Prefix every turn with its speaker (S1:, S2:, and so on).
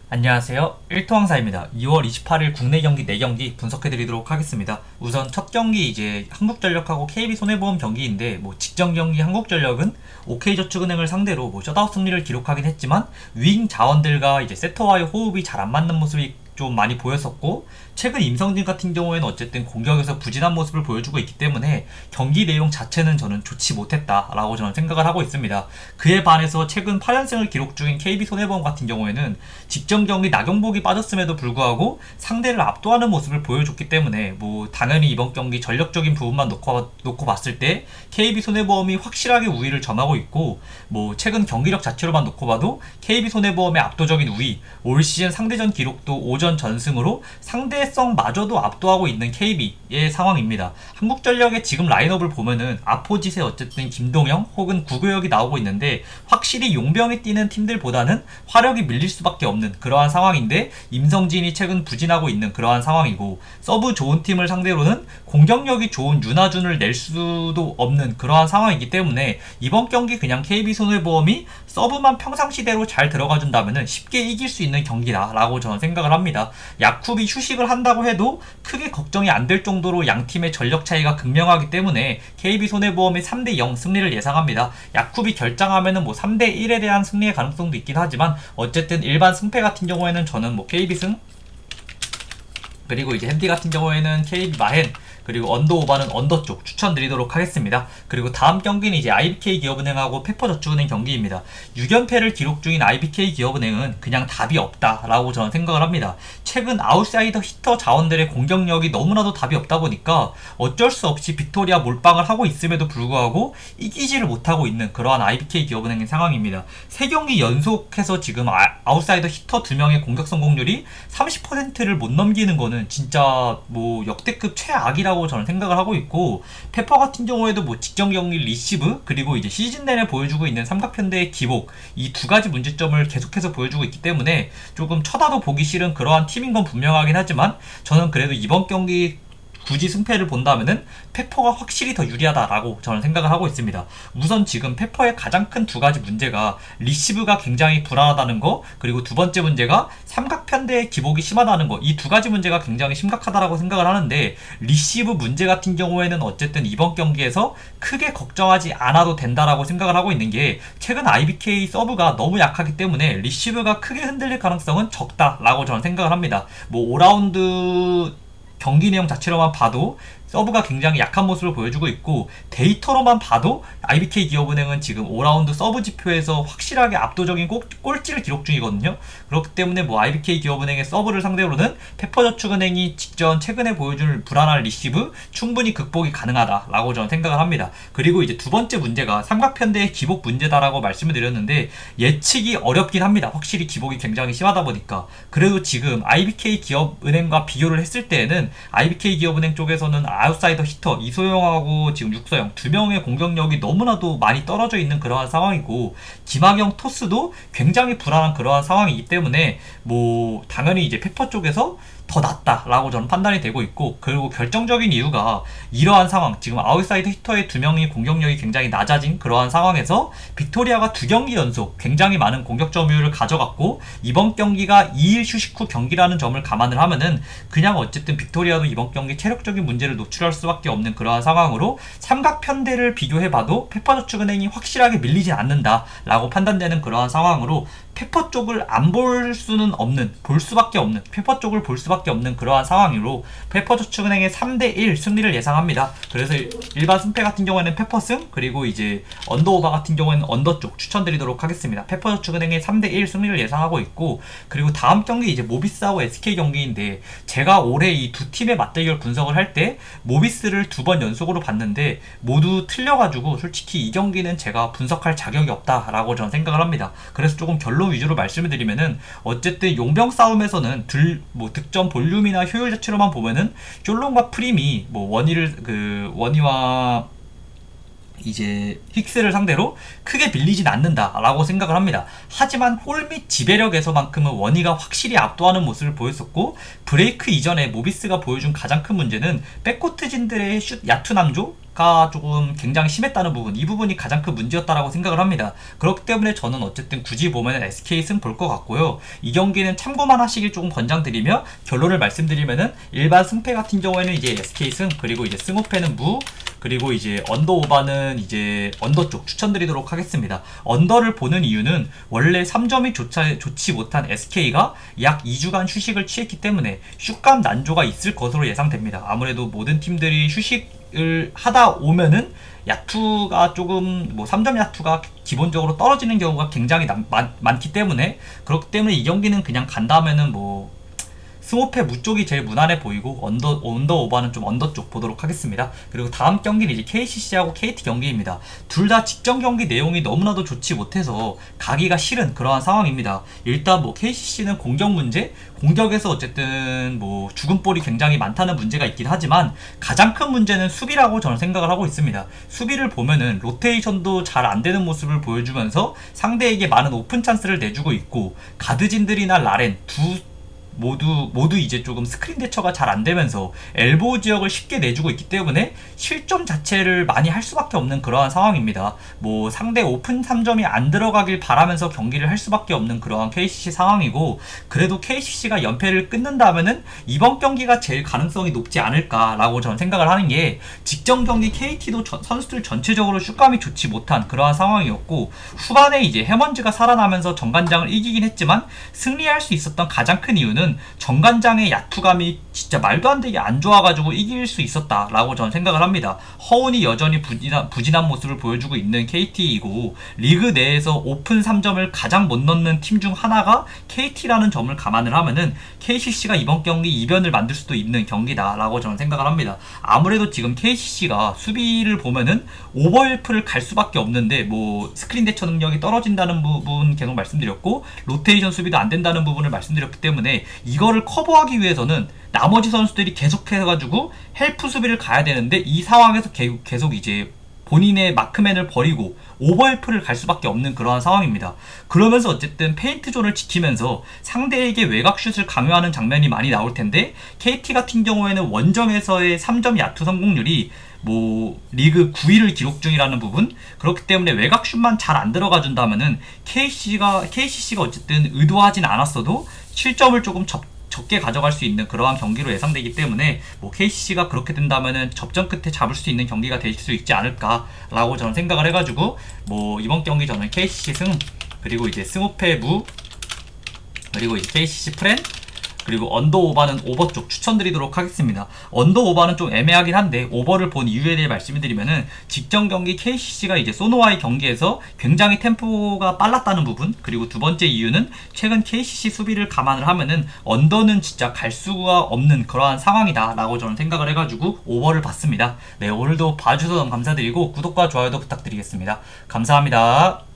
S1: 안녕하세요. 1토왕사입니다. 2월 28일 국내 경기 4경기 분석해드리도록 하겠습니다. 우선 첫 경기 이제 한국전력하고 KB손해보험 경기인데 직전 경기 한국전력은 OK저축은행을 상대로 셧아웃 승리를 기록하긴 했지만 윙 자원들과 이제 세터와의 호흡이 잘 안 맞는 모습이 좀 많이 보였었고, 최근 임성진 같은 경우에는 어쨌든 공격에서 부진한 모습을 보여주고 있기 때문에 경기 내용 자체는 저는 좋지 못했다라고 저는 생각을 하고 있습니다. 그에 반해서 최근 8연승을 기록 중인 KB손해보험 같은 경우에는 직전 경기 나경복이 빠졌음에도 불구하고 상대를 압도하는 모습을 보여줬기 때문에 당연히 이번 경기 전력적인 부분만 놓고 봤을 때 KB손해보험이 확실하게 우위를 점하고 있고, 최근 경기력 자체로만 놓고 봐도 KB손해보험의 압도적인 우위, 올 시즌 상대전 기록도 5전 전승으로 상대성마저도 압도하고 있는 KB의 상황입니다. 한국전력의 지금 라인업을 보면은 아포짓에 어쨌든 김동영 혹은 구교혁이 나오고 있는데, 확실히 용병이 뛰는 팀들보다는 화력이 밀릴 수밖에 없는 그러한 상황인데, 임성진이 최근 부진하고 있는 그러한 상황이고, 서브 좋은 팀을 상대로는 공격력이 좋은 윤하준을 낼 수도 없는 그러한 상황이기 때문에 이번 경기 그냥 KB손해보험이 서브만 평상시대로 잘 들어가준다면 쉽게 이길 수 있는 경기다라고 저는 생각을 합니다. 야쿠비 휴식을 한다고 해도 크게 걱정이 안 될 정도로 양 팀의 전력 차이가 극명하기 때문에 KB손해보험이 3대0 승리를 예상합니다. 야쿠비 결장하면은 3대1에 대한 승리의 가능성도 있긴 하지만, 어쨌든 일반 승패 같은 경우에는 저는 KB승, 그리고 이제 핸디 같은 경우에는 KB 마헨, 그리고 언더오바는 언더 쪽 추천드리도록 하겠습니다. 그리고 다음 경기는 이제 IBK 기업은행하고 페퍼저축은행 경기입니다. 6연패를 기록 중인 IBK 기업은행은 그냥 답이 없다라고 저는 생각을 합니다. 최근 아웃사이더 히터 자원들의 공격력이 너무나도 답이 없다 보니까 어쩔 수 없이 빅토리아 몰빵을 하고 있음에도 불구하고 이기지를 못하고 있는 그러한 IBK 기업은행의 상황입니다. 3경기 연속해서 지금 아웃사이더 히터 2명의 공격 성공률이 30%를 못 넘기는 거는 진짜 역대급 최악이라고 저는 생각을 하고 있고, 페퍼 같은 경우에도 직전 경기 리시브, 그리고 이제 시즌 내내 보여주고 있는 삼각편대의 기복, 이 두 가지 문제점을 계속해서 보여주고 있기 때문에 조금 쳐다도 보기 싫은 그러한 팀인 건 분명하긴 하지만, 저는 그래도 이번 경기 굳이 승패를 본다면은 페퍼가 확실히 더 유리하다라고 저는 생각을 하고 있습니다. 우선 지금 페퍼의 가장 큰 두 가지 문제가 리시브가 굉장히 불안하다는 거, 그리고 두 번째 문제가 삼각편대의 기복이 심하다는 거, 이 두 가지 문제가 굉장히 심각하다라고 생각을 하는데, 리시브 문제 같은 경우에는 어쨌든 이번 경기에서 크게 걱정하지 않아도 된다라고 생각을 하고 있는 게, 최근 IBK 서브가 너무 약하기 때문에 리시브가 크게 흔들릴 가능성은 적다라고 저는 생각을 합니다. 5라운드 경기 내용 자체로만 봐도 서브가 굉장히 약한 모습을 보여주고 있고, 데이터로만 봐도 IBK 기업은행은 지금 5라운드 서브 지표에서 확실하게 압도적인 꼴찌를 기록 중이거든요. 그렇기 때문에 IBK 기업은행의 서브를 상대로는 페퍼저축은행이 최근에 보여준 불안한 리시브 충분히 극복이 가능하다라고 저는 생각을 합니다. 그리고 이제 두 번째 문제가 삼각편대의 기복 문제다라고 말씀을 드렸는데, 예측이 어렵긴 합니다. 확실히 기복이 굉장히 심하다 보니까. 그래도 지금 IBK 기업은행과 비교를 했을 때에는 IBK 기업은행 쪽에서는 아웃사이더 히터 이소영하고 지금 육서영 두 명의 공격력이 너무나도 많이 떨어져 있는 그러한 상황이고, 김학영 토스도 굉장히 불안한 그러한 상황이기 때문에 당연히 이제 페퍼 쪽에서 더 낫다라고 저는 판단이 되고 있고, 그리고 결정적인 이유가 이러한 상황, 지금 아웃사이드 히터의 두 명이 공격력이 굉장히 낮아진 그러한 상황에서 빅토리아가 2경기 연속 굉장히 많은 공격 점유율을 가져갔고, 이번 경기가 2일 휴식 후 경기라는 점을 감안을 하면은 그냥 어쨌든 빅토리아도 이번 경기 체력적인 문제를 노출할 수밖에 없는 그러한 상황으로, 삼각편대를 비교해봐도 페퍼저축은행이 확실하게 밀리진 않는다라고 판단되는 그러한 상황으로, 페퍼 쪽을 안 볼 수는 없는, 볼 수밖에 없는, 페퍼 쪽을 볼 수밖에 없는 그러한 상황으로 페퍼저축은행의 3대1 승리를 예상합니다. 그래서 일반 승패 같은 경우에는 페퍼승, 그리고 이제 언더오바 같은 경우에는 언더 쪽 추천드리도록 하겠습니다. 페퍼저축은행의 3대1 승리를 예상하고 있고, 그리고 다음 경기 이제 모비스하고 SK 경기인데, 제가 올해 이 두 팀의 맞대결 분석을 할 때 모비스를 2번 연속으로 봤는데 모두 틀려가지고 솔직히 이 경기는 제가 분석할 자격이 없다라고 저는 생각을 합니다. 그래서 조금 결론 위주로 말씀을 드리면은, 어쨌든 용병 싸움에서는 득점 볼륨이나 효율 자체로만 보면은 쫄롱과 프림이 원희와 이제 힉스를 상대로 크게 빌리진 않는다라고 생각을 합니다. 하지만 홀 및 지배력에서만큼은 원희가 확실히 압도하는 모습을 보였었고, 브레이크 이전에 모비스가 보여준 가장 큰 문제는 백코트진들의 슛 야투 남조, 가 조금 굉장히 심했다는 부분, 이 부분이 가장 큰 문제였다라고 생각을 합니다. 그렇기 때문에 저는 어쨌든 굳이 보면 SK 승 볼 것 같고요. 이 경기는 참고만 하시길 조금 권장드리며, 결론을 말씀드리면은 일반 승패 같은 경우에는 이제 SK 승, 그리고 이제 승호패는 무, 그리고 이제 언더 오바는 이제 언더 쪽 추천드리도록 하겠습니다. 언더를 보는 이유는 원래 3점이 좋지 못한 SK가 약 2주간 휴식을 취했기 때문에 슛감 난조가 있을 것으로 예상됩니다. 아무래도 모든 팀들이 휴식을 하다 오면은 야투가 조금 3점 야투가 기본적으로 떨어지는 경우가 굉장히 많기 때문에, 그렇기 때문에 이 경기는 그냥 간다면은 스모페 무 쪽이 제일 무난해 보이고 언더 오버는 좀 언더 쪽 보도록 하겠습니다. 그리고 다음 경기는 이제 KCC하고 KT 경기입니다. 둘 다 직전 경기 내용이 너무나도 좋지 못해서 가기가 싫은 그러한 상황입니다. 일단 KCC는 공격 문제, 공격에서 어쨌든 죽음볼이 굉장히 많다는 문제가 있긴 하지만 가장 큰 문제는 수비라고 저는 생각을 하고 있습니다. 수비를 보면은 로테이션도 잘 안되는 모습을 보여주면서 상대에게 많은 오픈 찬스를 내주고 있고, 가드진들이나 라렌 모두 이제 조금 스크린 대처가 잘 안되면서 엘보우 지역을 쉽게 내주고 있기 때문에 실점 자체를 많이 할 수밖에 없는 그러한 상황입니다. 상대 오픈 3점이 안 들어가길 바라면서 경기를 할 수밖에 없는 그러한 KCC 상황이고, 그래도 KCC가 연패를 끊는다면은 이번 경기가 제일 가능성이 높지 않을까라고 저는 생각을 하는 게, 직전 경기 KT도 선수들 전체적으로 슛감이 좋지 못한 그러한 상황이었고, 후반에 이제 해먼즈가 살아나면서 정관장을 이기긴 했지만 승리할 수 있었던 가장 큰 이유는 정관장의 야투감이 진짜 말도 안 되게 안 좋아가지고 이길 수 있었다라고 저는 생각을 합니다. 허운이 여전히 부진한 모습을 보여주고 있는 KT이고, 리그 내에서 오픈 3점을 가장 못 넣는 팀 중 하나가 KT라는 점을 감안을 하면은 KCC가 이번 경기 이변을 만들 수도 있는 경기다라고 저는 생각을 합니다. 아무래도 지금 KCC가 수비를 보면은 오버헬프를 갈 수밖에 없는데, 스크린 대처 능력이 떨어진다는 부분 계속 말씀드렸고, 로테이션 수비도 안 된다는 부분을 말씀드렸기 때문에 이거를 커버하기 위해서는 나머지 선수들이 계속해가지고 헬프 수비를 가야 되는데, 이 상황에서 계속 이제 본인의 마크맨을 버리고 오버헬프를 갈 수밖에 없는 그러한 상황입니다. 그러면서 어쨌든 페인트 존을 지키면서 상대에게 외곽슛을 강요하는 장면이 많이 나올 텐데, KT 같은 경우에는 원정에서의 3점 야투 성공률이 리그 9위를 기록 중이라는 부분, 그렇기 때문에 외곽슛만 잘 안 들어가 준다면은 KCC가 어쨌든 의도하진 않았어도 실점을 조금 적게 가져갈 수 있는 그러한 경기로 예상되기 때문에 KCC가 그렇게 된다면은 접전 끝에 잡을 수 있는 경기가 될 수 있지 않을까라고 저는 생각을 해가지고, 이번 경기 저는 KCC 승, 그리고 이제 승호패 무, 그리고 이제 KCC 프렌, 그리고 언더 오버는 오버 쪽 추천드리도록 하겠습니다. 언더 오버는 좀 애매하긴 한데, 오버를 본 이유에 대해 말씀을 드리면은, 직전 경기 KCC가 이제 소노와의 경기에서 굉장히 템포가 빨랐다는 부분, 그리고 두 번째 이유는 최근 KCC 수비를 감안을 하면은 언더는 진짜 갈 수가 없는 그러한 상황이다 라고 저는 생각을 해가지고 오버를 봤습니다. 네, 오늘도 봐주셔서 너무 감사드리고 구독과 좋아요도 부탁드리겠습니다. 감사합니다.